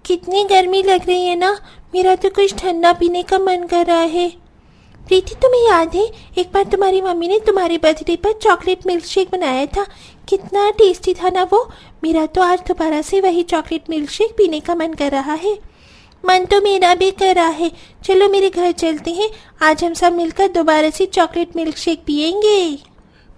कितनी गर्मी लग रही है ना, मेरा तो कुछ ठंडा पीने का मन कर रहा है। प्रीति, तुम्हें याद है एक बार तुम्हारी मम्मी ने तुम्हारे बर्थडे पर चॉकलेट मिल्क शेक बनाया था, कितना टेस्टी था ना वो। मेरा तो आज दोबारा से वही चॉकलेट मिल्क शेक पीने का मन कर रहा है। मन तो मेरा भी कर रहा है। चलो मेरे घर चलते हैं, आज हम सब मिलकर दोबारा से चॉकलेट मिल्क शेक पियेंगे।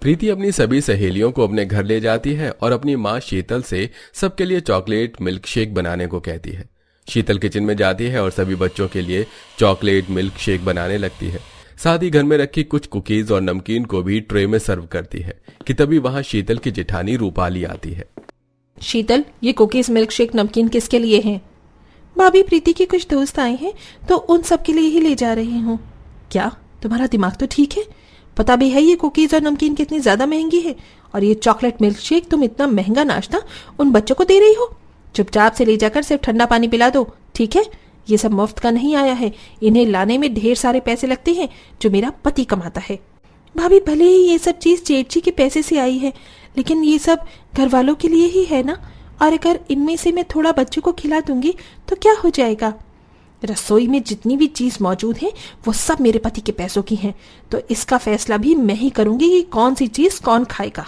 प्रीति अपनी सभी सहेलियों को अपने घर ले जाती है और अपनी माँ शीतल से सबके लिए चॉकलेट मिल्क शेक बनाने को कहती है। शीतल किचन में जाती है और सभी बच्चों के लिए चॉकलेट मिल्क शेक बनाने लगती है। साथ ही घर में रखी कुछ कुकीज और नमकीन को भी ट्रे में सर्व करती है कि तभी वहां शीतल की जेठानी रूपाली आती है। शीतल, ये कुकीज मिल्क शेक नमकीन किसके लिए हैं? भाभी, प्रीति के कुछ दोस्त आए हैं तो उन सब के लिए ही ले जा रही हूँ। क्या तुम्हारा दिमाग तो ठीक है? पता भी है ये कुकीज और नमकीन कितनी ज्यादा महंगी है, और ये चॉकलेट मिल्क शेक तुम इतना महंगा नाश्ता उन बच्चों को दे रही हो। चुपचाप से ले जाकर सिर्फ ठंडा पानी पिला दो, ठीक है? ये सब मुफ्त का नहीं आया है, इन्हें लाने में ढेर सारे पैसे लगते हैं जो मेरा पति कमाता है। भाभी, भले ही ये सब चीज जेठ जी के पैसे से आई है, लेकिन ये सब घर वालों के लिए ही है ना, और अगर इनमें से मैं थोड़ा बच्चों को खिला दूंगी तो क्या हो जाएगा? रसोई में जितनी भी चीज मौजूद है वो सब मेरे पति के पैसों की हैं, तो इसका फैसला भी मैं ही करूंगी कि कौन सी चीज कौन खाएगा।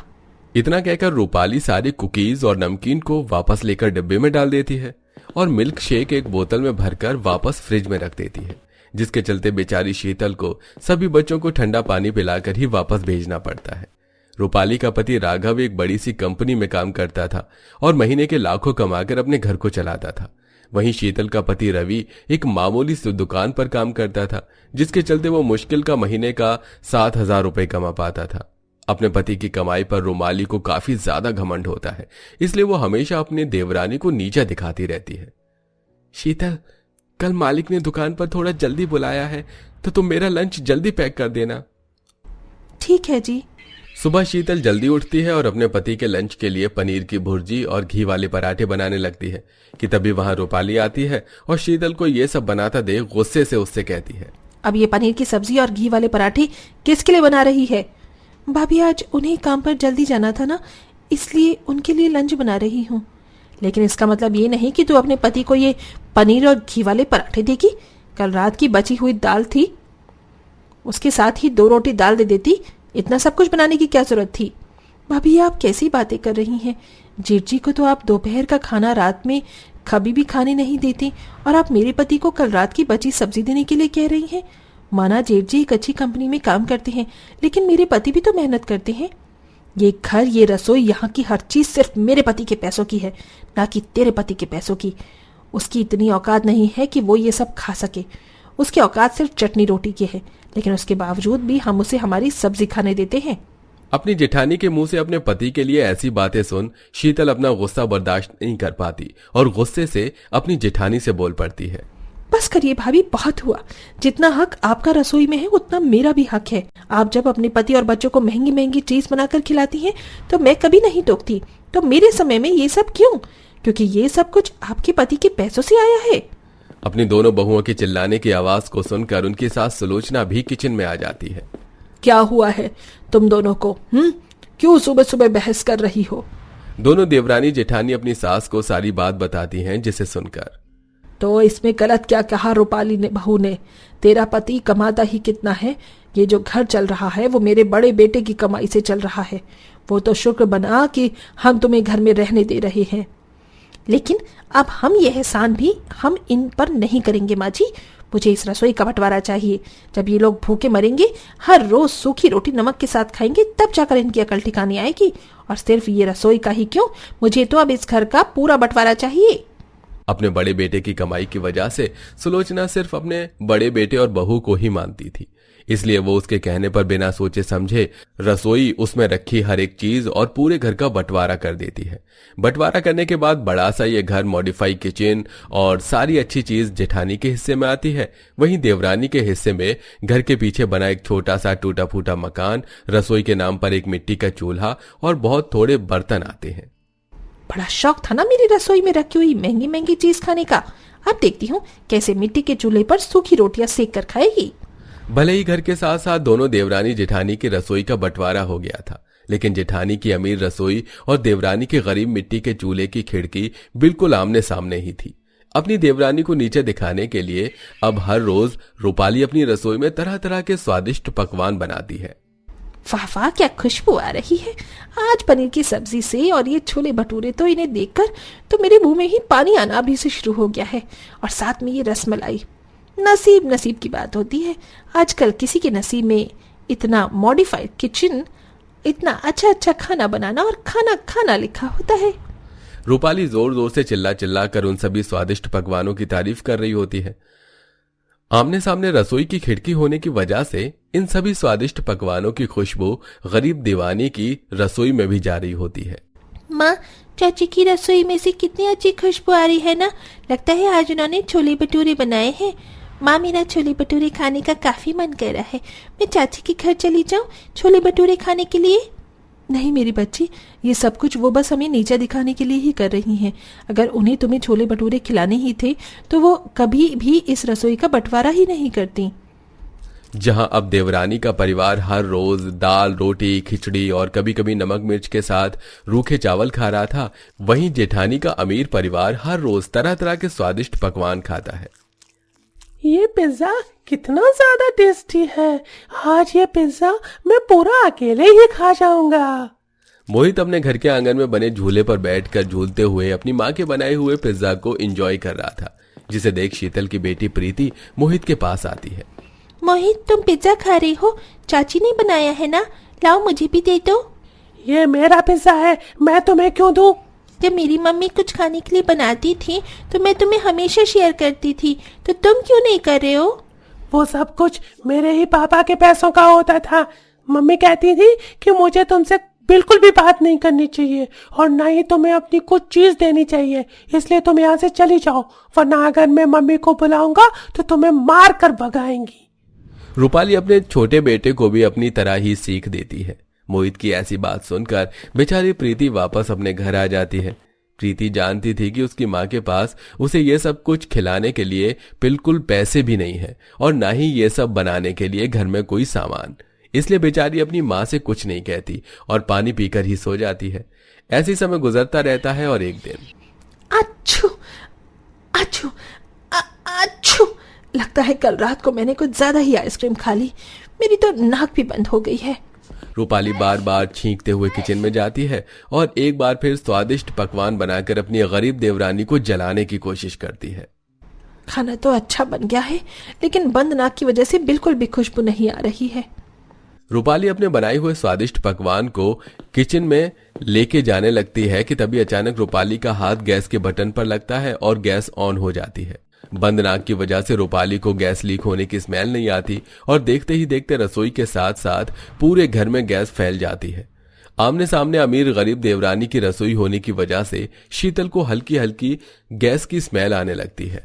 इतना कहकर रूपाली सारे कुकीज और नमकीन को वापस लेकर डिब्बे में डाल देती है और मिल्क शेक एक बोतल में भरकर वापस फ्रिज में रख देती है, जिसके चलते बेचारी शीतल को सभी बच्चों को ठंडा पानी पिलाकर ही वापस भेजना पड़ता है। रूपाली का पति राघव एक बड़ी सी कंपनी में काम करता था और महीने के लाखों कमाकर अपने घर को चलाता था। वहीं शीतल का पति रवि एक मामूली सी दुकान पर काम करता था, जिसके चलते वो मुश्किल का महीने का 7,000 रुपए कमा पाता था। अपने पति की कमाई पर रूपाली को काफी ज्यादा घमंड होता है, इसलिए वो हमेशा अपने देवरानी को नीचा दिखाती रहती है। शीतल, कल मालिक ने दुकान पर थोड़ा जल्दी बुलाया है, तो तुम मेरा लंच जल्दी पैक कर देना। ठीक है जी। सुबह शीतल जल्दी उठती है और अपने पति के लंच के लिए पनीर की भुर्जी और घी वाले पराठे बनाने लगती है कि तभी वहां रूपाली आती है और शीतल को ये सब बनाता देख गुस्से से उससे कहती है, अब ये पनीर की सब्जी और घी वाले पराठे किसके लिए बना रही है? भाभी, आज उन्हें काम पर जल्दी जाना था ना, इसलिए उनके लिए लंच बना रही हूँ। लेकिन इसका मतलब ये नहीं कि तू अपने पति को ये पनीर और घी वाले पराठे देगी। कल रात की बची हुई दाल थी, उसके साथ ही 2 रोटी दाल दे देती, इतना सब कुछ बनाने की क्या जरूरत थी? भाभी, आप कैसी बातें कर रही हैं? जेठ जी को तो आप दोपहर का खाना रात में कभी भी खाने नहीं देते, और आप मेरे पति को कल रात की बची सब्जी देने के लिए कह रही हैं। माना जेठ जी एक अच्छी कंपनी में काम करते हैं, लेकिन मेरे पति भी तो मेहनत करते हैं। ये घर, ये रसोई, यहाँ की हर चीज सिर्फ मेरे पति के पैसों की है, ना कि तेरे पति के पैसों की। उसकी इतनी औकात नहीं है कि वो ये सब खा सके। उसकी औकात सिर्फ चटनी रोटी की है, लेकिन उसके बावजूद भी हम उसे हमारी सब्जी खाने देते हैं। अपनी जेठानी के मुंह से अपने पति के लिए ऐसी बातें सुन शीतल अपना गुस्सा बर्दाश्त नहीं कर पाती और गुस्से से अपनी जेठानी से बोल पड़ती है, बस करिए भाभी, बहुत हुआ। जितना हक आपका रसोई में है उतना मेरा भी हक है। आप जब अपने पति और बच्चों को महंगी महंगी चीज बनाकर खिलाती हैं तो मैं कभी नहीं टोकती। तो मेरे समय में ये सब क्यों? क्योंकि ये सब कुछ आपके पति के पैसों से आया है। अपनी दोनों बहुओं के चिल्लाने की आवाज को सुनकर उनकी सास सुलोचना भी किचन में आ जाती है। क्या हुआ है तुम दोनों को? क्यों सुबह सुबह बहस कर रही हो? दोनों देवरानी जेठानी अपनी सास को सारी बात बताती हैं, जिसे सुनकर, तो इसमें गलत क्या कहा रूपाली ने? बहू ने, तेरा पति कमाता ही कितना है। ये जो घर चल रहा है वो मेरे बड़े बेटे की कमाई से चल रहा है। वो तो शुक्र बना कि हम तुम्हें घर में रहने दे रहे हैं, लेकिन अब हम ये एहसान भी हम इन पर नहीं करेंगे। माँ जी, मुझे इस रसोई का बंटवारा चाहिए। जब ये लोग भूखे मरेंगे, हर रोज सूखी रोटी नमक के साथ खाएंगे, तब जाकर इनकी अकल ठिकानी आएगी। और सिर्फ ये रसोई का ही क्यों, मुझे तो अब इस घर का पूरा बंटवारा चाहिए। अपने बड़े बेटे की कमाई की वजह से सुलोचना सिर्फ अपने बड़े बेटे और बहू को ही मानती थी, इसलिए वो उसके कहने पर बिना सोचे समझे रसोई, उसमें रखी हर एक चीज और पूरे घर का बंटवारा कर देती है। बंटवारा करने के बाद बड़ा सा ये घर, मॉडिफाई किचन और सारी अच्छी चीज जेठानी के हिस्से में आती है। वहीं देवरानी के हिस्से में घर के पीछे बना एक छोटा सा टूटा फूटा मकान, रसोई के नाम पर एक मिट्टी का चूल्हा और बहुत थोड़े बर्तन आते हैं। बड़ा शौक था ना मेरी रसोई में रखी हुई महंगी महंगी चीज खाने का। अब देखती हूँ कैसे मिट्टी के चूल्हे पर सूखी रोटियां सेक कर खाएगी। भले ही घर के साथ साथ दोनों देवरानी जेठानी की रसोई का बंटवारा हो गया था, लेकिन जेठानी की अमीर रसोई और देवरानी की गरीब मिट्टी के चूल्हे की खिड़की बिल्कुल आमने सामने ही थी। अपनी देवरानी को नीचे दिखाने के लिए अब हर रोज रूपाली अपनी रसोई में तरह तरह के स्वादिष्ट पकवान बनाती है। वाह वाह, क्या खुशबू आ रही है आज पनीर की सब्जी से, और ये छोले भटूरे तो इन्हें देखकर तो मेरे मुंह में ही पानी आना भी से शुरू हो गया है, और साथ में ये रसमलाई। नसीब नसीब की बात होती है, आजकल किसी के नसीब में इतना मॉडिफाइड किचन, इतना अच्छा अच्छा खाना बनाना और खाना खाना लिखा होता है। रूपाली जोर जोर से चिल्ला चिल्ला कर उन सभी स्वादिष्ट पकवानों की तारीफ कर रही होती है। आमने सामने रसोई की खिड़की होने की वजह से इन सभी स्वादिष्ट पकवानों की खुशबू गरीब दीवानी की रसोई में भी जा रही होती है। माँ, चाची की रसोई में से कितनी अच्छी खुशबू आ रही है ना, लगता है आज उन्होंने छोले भटूरे बनाए हैं। माँ, मेरा छोले भटूरे खाने का काफी मन कर रहा है, मैं चाची के घर चली जाऊँ छोले भटूरे खाने के लिए। नहीं मेरी बच्ची, ये सब कुछ वो बस हमें नीचा दिखाने के लिए ही कर रही हैं। अगर उन्हें तुम्हें छोले भटूरे खिलाने ही थे तो वो कभी भी इस रसोई का बंटवारा ही नहीं करती। जहां अब देवरानी का परिवार हर रोज दाल, रोटी, खिचड़ी और कभी कभी नमक मिर्च के साथ रूखे चावल खा रहा था, वहीं जेठानी का अमीर परिवार हर रोज तरह तरह के स्वादिष्ट पकवान खाता है। ये पिज्जा कितना ज्यादा टेस्टी है, आज ये पिज्जा मैं पूरा अकेले ही खा जाऊंगा। मोहित अपने घर के आंगन में बने झूले पर बैठकर झूलते हुए अपनी माँ के बनाए हुए पिज्जा को एंजॉय कर रहा था, जिसे देख शीतल की बेटी प्रीति मोहित के पास आती है। मोहित, तुम पिज्जा खा रही हो, चाची ने बनाया है ना, लाओ मुझे भी दे दो। ये मेरा पिज्जा है, मैं तुम्हें क्यों दूं? जब मेरी मम्मी कुछ खाने के लिए बनाती थी तो मैं तुम्हें हमेशा शेयर करती थी, तो तुम क्यों नहीं कर रहे हो? वो सब कुछ मेरे ही पापा के पैसों का होता था। मम्मी कहती थी कि मुझे तुमसे बिल्कुल भी बात नहीं करनी चाहिए और ना ही तुम्हें अपनी कुछ चीज देनी चाहिए, इसलिए तुम यहाँ से चली जाओ, वरना अगर मैं मम्मी को बुलाऊंगा तो तुम्हें मार कर भगाएंगी। रूपाली अपने छोटे बेटे को भी अपनी तरह ही सीख देती है। मोहित की ऐसी बात सुनकर बेचारी प्रीति वापस अपने घर आ जाती है। प्रीति जानती थी कि उसकी माँ के पास उसे ये सब कुछ खिलाने के लिए बिल्कुल पैसे भी नहीं है और ना ही ये सब बनाने के लिए घर में कोई सामान, इसलिए बेचारी अपनी माँ से कुछ नहीं कहती और पानी पीकर ही सो जाती है। ऐसी समय गुजरता रहता है और एक दिन अच्छू अच्छू अच्छू, लगता है कल रात को मैंने कुछ ज्यादा ही आइसक्रीम खा ली, मेरी तो नाक भी बंद हो गई है। रूपाली बार बार छींकते हुए किचन में जाती है और एक बार फिर स्वादिष्ट पकवान बनाकर अपनी गरीब देवरानी को जलाने की कोशिश करती है। खाना तो अच्छा बन गया है, लेकिन बंद नाक की वजह से बिल्कुल भी खुशबू नहीं आ रही है। रूपाली अपने बनाए हुए स्वादिष्ट पकवान को किचन में लेके जाने लगती है कि तभी अचानक रूपाली का हाथ गैस के बटन पर लगता है और गैस ऑन हो जाती है। बंद नाक की वजह से रूपाली को गैस लीक होने की स्मेल नहीं आती और देखते ही देखते रसोई के साथ साथ पूरे घर में गैस फैल जाती है। आमने सामने अमीर गरीब देवरानी की रसोई होने की वजह से शीतल को हल्की हल्की गैस की स्मेल आने लगती है।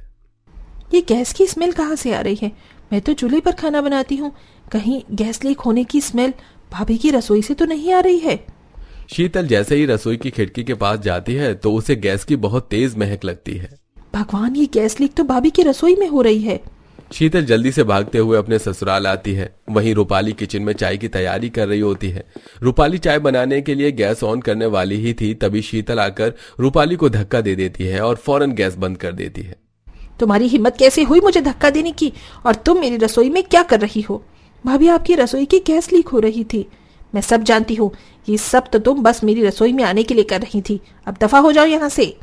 ये गैस की स्मेल कहाँ से आ रही है? मैं तो चूल्हे पर खाना बनाती हूँ, कहीं गैस लीक होने की स्मेल भाभी की रसोई से तो नहीं आ रही है। शीतल जैसे ही रसोई की खिड़की के पास जाती है तो उसे गैस की बहुत तेज महक लगती है। भगवान, ये गैस लीक तो भाभी की रसोई में हो रही है। शीतल जल्दी से भागते हुए अपने ससुराल आती है। वहीं रूपाली किचन में चाय की तैयारी कर रही होती है। रूपाली चाय बनाने के लिए गैस ऑन करने वाली ही थी, तभी शीतल आकर रूपाली को धक्का दे देती है और फौरन गैस बंद कर देती है। तुम्हारी हिम्मत कैसे हुई मुझे धक्का देने की, और तुम मेरी रसोई में क्या कर रही हो? भाभी, आपकी रसोई की गैस लीक हो रही थी, मैं सब जानती हूँ। ये सब तो तुम बस मेरी रसोई में आने के लिए कर रही थी, अब दफा हो जाओ यहाँ से।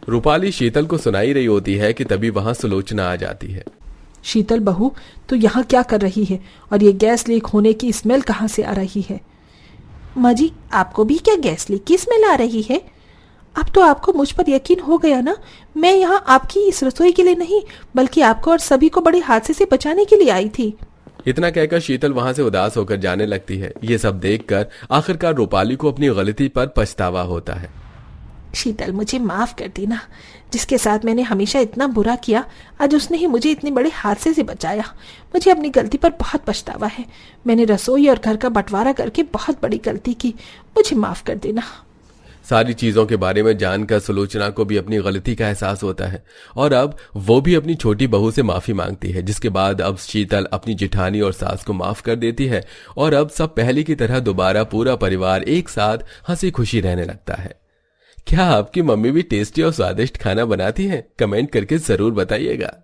रूपाली शीतल को सुनाई रही होती है कि तभी वहां सुलोचना आ जाती है। शीतल बहू, तो यहाँ क्या कर रही है और ये गैस लीक होने की स्मेल कहाँ से आ रही है? माँ जी, आपको भी क्या गैस लीक की स्मेल आ रही है? अब तो आपको मुझ पर यकीन हो गया ना, मैं यहाँ आपकी इस रसोई के लिए नहीं बल्कि आपको और सभी को बड़े हादसे से बचाने के लिए आई थी। इतना कहकर शीतल वहां से उदास होकर जाने लगती है। ये सब देखकर आखिरकार रूपाली को अपनी गलती पर पछतावा होता है। शीतल, मुझे माफ कर देना, जिसके साथ मैंने हमेशा इतना बुरा किया, आज उसने ही मुझे इतने बड़े हादसे से बचाया। मुझे अपनी गलती पर बहुत पछतावा है। मैंने रसोई और घर का बंटवारा करके बहुत बड़ी गलती की, मुझे माफ कर देना। सारी चीजों के बारे में जानकर सुलोचना को भी अपनी गलती का एहसास होता है और अब वो भी अपनी छोटी बहू से माफी मांगती है, जिसके बाद अब शीतल अपनी जिठानी और सास को माफ कर देती है और अब सब पहले की तरह दोबारा पूरा परिवार एक साथ हंसी खुशी रहने लगता है। क्या आपकी मम्मी भी टेस्टी और स्वादिष्ट खाना बनाती हैं? कमेंट करके जरूर बताइएगा।